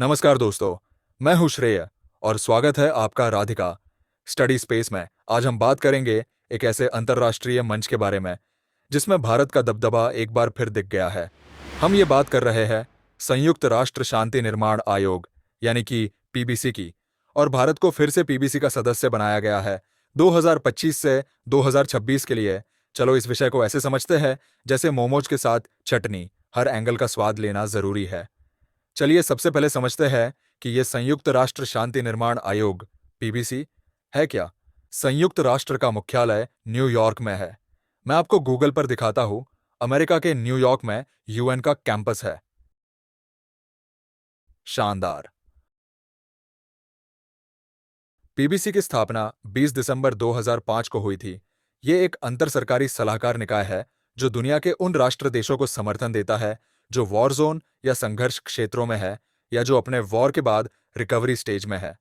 नमस्कार दोस्तों, मैं हूं श्रेय और स्वागत है आपका राधिका स्टडी स्पेस में। आज हम बात करेंगे एक ऐसे अंतर्राष्ट्रीय मंच के बारे में जिसमें भारत का दबदबा एक बार फिर दिख गया है। हम ये बात कर रहे हैं संयुक्त राष्ट्र शांति निर्माण आयोग यानी कि पीबीसी की। और भारत को फिर से पीबीसी का सदस्य बनाया गया है 2025 से 2026 के लिए। चलो इस विषय को ऐसे समझते हैं जैसे मोमोज के साथ चटनी, हर एंगल का स्वाद लेना जरूरी है। चलिए सबसे पहले समझते हैं कि यह संयुक्त राष्ट्र शांति निर्माण आयोग पीबीसी है क्या। संयुक्त राष्ट्र का मुख्यालय न्यूयॉर्क में है। मैं आपको गूगल पर दिखाता हूं। अमेरिका के न्यूयॉर्क में यूएन का कैंपस है। शानदार। पीबीसी की स्थापना 20 दिसंबर 2005 को हुई थी। यह एक अंतर सरकारी सलाहकार निकाय है जो दुनिया के उन राष्ट्र देशों को समर्थन देता है जो वॉर जोन या संघर्ष क्षेत्रों में है या जो अपने वॉर के बाद रिकवरी स्टेज में है।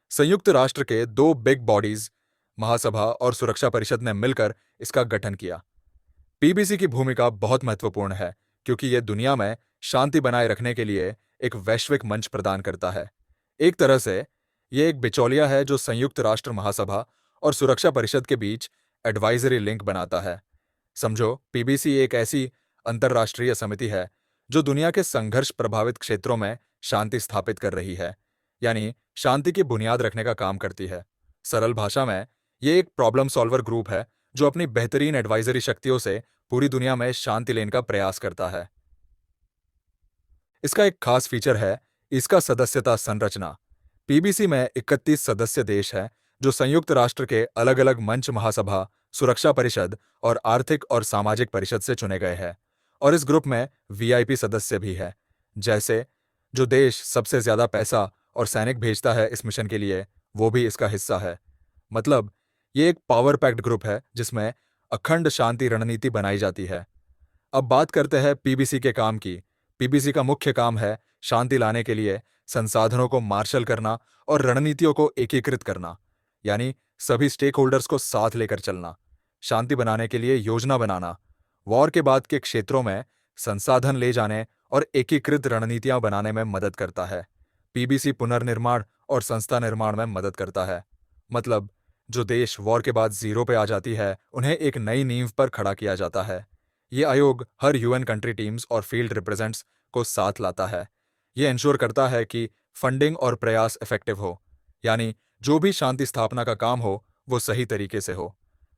संयुक्त राष्ट्र के दो बिग बॉडीज, महासभा और सुरक्षा परिषद ने मिलकर इसका गठन किया। पीबीसी की भूमिका बहुत महत्वपूर्ण है क्योंकि यह दुनिया में शांति बनाए रखने के लिए एक वैश्विक मंच प्रदान करता है। एक तरह से यह एक बिचौलिया है जो संयुक्त राष्ट्र महासभा और सुरक्षा परिषद के बीच एडवाइजरी लिंक बनाता है। समझो, पीबीसी एक ऐसी अंतर्राष्ट्रीय समिति है जो दुनिया के संघर्ष प्रभावित क्षेत्रों में शांति स्थापित कर रही है, यानी शांति की बुनियाद रखने का काम करती है। सरल भाषा में यह एक प्रॉब्लम सॉल्वर ग्रुप है जो अपनी बेहतरीन एडवाइजरी शक्तियों से पूरी दुनिया में शांति लेने का प्रयास करता है। इसका एक खास फीचर है इसका सदस्यता संरचना। पीबीसी में 31 सदस्य देश हैं जो संयुक्त राष्ट्र के अलग अलग मंच, महासभा, सुरक्षा परिषद और आर्थिक और सामाजिक परिषद से चुने गए हैं। और इस ग्रुप में वीआईपी सदस्य भी है, जैसे जो देश सबसे ज्यादा पैसा और सैनिक भेजता है इस मिशन के लिए, वो भी इसका हिस्सा है। मतलब ये एक पावर पैक्ड ग्रुप है जिसमें अखंड शांति रणनीति बनाई जाती है। अब बात करते हैं पीबीसी के काम की। पीबीसी का मुख्य काम है शांति लाने के लिए संसाधनों को मार्शल करना और रणनीतियों को एकीकृत करना, यानी सभी स्टेक होल्डर्स को साथ लेकर चलना, शांति बनाने के लिए योजना बनाना, वॉर के बाद के क्षेत्रों में संसाधन ले जाने और एकीकृत रणनीतियां बनाने में मदद करता है। पीबीसी पुनर्निर्माण और संस्था निर्माण में मदद करता है। मतलब जो देश वॉर के बाद जीरो पे आ जाती है उन्हें एक नई नींव पर खड़ा किया जाता है। ये आयोग हर यूएन कंट्री टीम्स और फील्ड रिप्रेजेंट्स को साथ लाता है। ये इंश्योर करता है कि फंडिंग और प्रयास इफेक्टिव हो, यानी जो भी शांति स्थापना का काम हो वो सही तरीके से हो।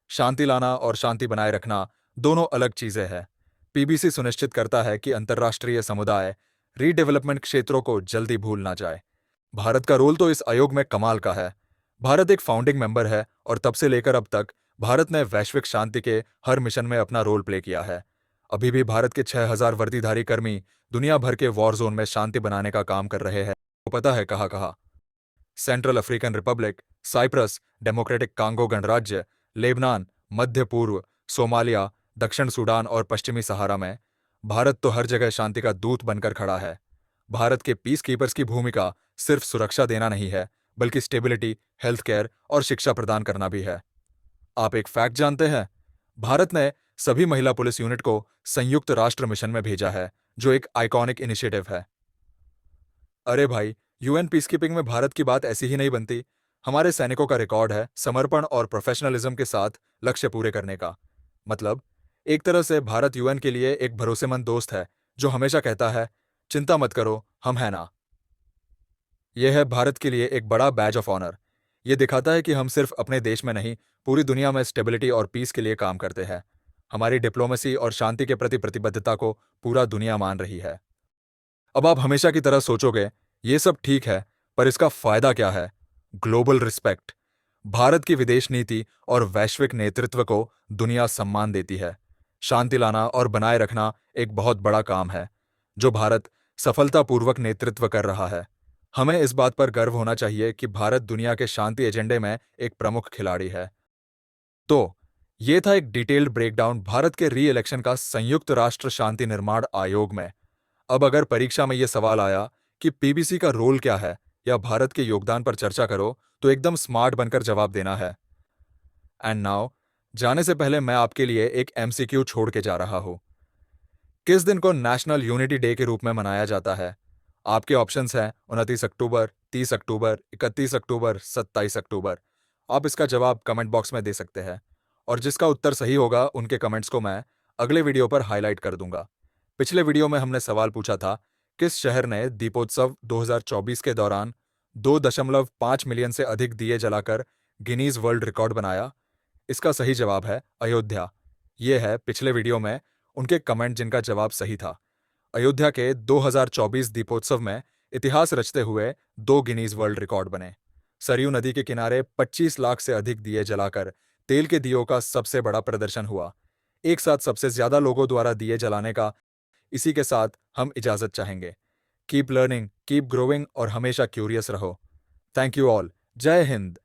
शांति लाना और शांति बनाए रखना दोनों अलग चीजें हैं। पीबीसी सुनिश्चित करता है कि अंतर्राष्ट्रीय समुदाय रीडेवलपमेंट क्षेत्रों को जल्दी भूल ना जाए। भारत का रोल तो इस आयोग में कमाल का है। भारत एक फाउंडिंग मेंबर है और तब से लेकर अब तक भारत ने वैश्विक शांति के हर मिशन में अपना रोल प्ले किया है। अभी भी भारत के 6000 वर्दीधारी कर्मी दुनिया भर के वॉर जोन में शांति बनाने का काम कर रहे हैं। वो पता है कहाँ कहाँ? Central African Republic, Cyprus, Democratic Congo गणराज्य, लेबनान, मध्य पूर्व, सोमालिया, दक्षिण सूडान और पश्चिमी सहारा में। भारत तो हर जगह शांति का दूत बनकर खड़ा है। भारत के पीस कीपर्स की भूमिका सिर्फ सुरक्षा देना नहीं है, बल्कि स्टेबिलिटी, हेल्थ केयर और शिक्षा प्रदान करना भी है। आप एक फैक्ट जानते हैं? भारत ने सभी महिला पुलिस यूनिट को संयुक्त राष्ट्र मिशन में भेजा है, जो एक आइकॉनिक इनिशिएटिव है। अरे भाई, यूएन पीसकीपिंग में भारत की बात ऐसी ही नहीं बनती। हमारे सैनिकों का रिकॉर्ड है समर्पण और प्रोफेशनलिज्म के साथ लक्ष्य पूरे करने का। मतलब एक तरह से भारत यूएन के लिए एक भरोसेमंद दोस्त है जो हमेशा कहता है, चिंता मत करो, हम हैं ना। यह है भारत के लिए एक बड़ा बैज ऑफ ऑनर। यह दिखाता है कि हम सिर्फ अपने देश में नहीं, पूरी दुनिया में स्टेबिलिटी और पीस के लिए काम करते हैं। हमारी डिप्लोमेसी और शांति के प्रति प्रतिबद्धता को पूरा दुनिया मान रही है। अब आप हमेशा की तरह सोचोगे, ये सब ठीक है, पर इसका फायदा क्या है? Global respect. भारत की विदेश नीति और वैश्विक नेतृत्व को दुनिया सम्मान देती है। शांति लाना और बनाए रखना एक बहुत बड़ा काम है, जो भारत सफलतापूर्वक नेतृत्व कर रहा है। हमें इस बात पर गर्व होना चाहिए कि भारत दुनिया के शांति एजेंडे में एक प्रमुख खिलाड़ी है। तो ये था एक डिटेल्ड ब्रेकडाउन भारत के री इलेक्शन का संयुक्त राष्ट्र शांति निर्माण आयोग में। अब अगर परीक्षा में यह सवाल आया कि पीबीसी का रोल क्या है या भारत के योगदान पर चर्चा करो, तो एकदम स्मार्ट बनकर जवाब देना है। एंड नाउ, जाने से पहले मैं आपके लिए एक एमसीक्यू छोड़ के जा रहा हूं। किस दिन को नेशनल यूनिटी डे के रूप में मनाया जाता है? आपके ऑप्शंस हैं 29 अक्टूबर, 30 अक्टूबर, 31 अक्टूबर, 27 अक्टूबर। आप इसका जवाब कमेंट बॉक्स में दे सकते हैं और जिसका उत्तर सही होगा उनके कमेंट्स को मैं अगले वीडियो पर हाईलाइट कर दूंगा। पिछले वीडियो में हमने सवाल पूछा था, किस शहर ने दीपोत्सव 2024 के दौरान 2.5 मिलियन से अधिक दिए जलाकर गिनीज वर्ल्ड रिकॉर्ड बनाया? इसका सही जवाब है अयोध्या। ये है पिछले वीडियो में उनके कमेंट जिनका जवाब सही था। अयोध्या के 2024 दीपोत्सव में इतिहास रचते हुए 2 गिनीज वर्ल्ड रिकॉर्ड बने। सरयू नदी के किनारे 25 लाख से अधिक दिए जलाकर तेल के दियों का सबसे बड़ा प्रदर्शन हुआ। एक साथ सबसे ज्यादा लोगों द्वारा दिए जलाने का। इसी के साथ हम इजाजत चाहेंगे। कीप लर्निंग, कीप ग्रोइंग और हमेशा क्यूरियस रहो। Thank you all. जय हिंद।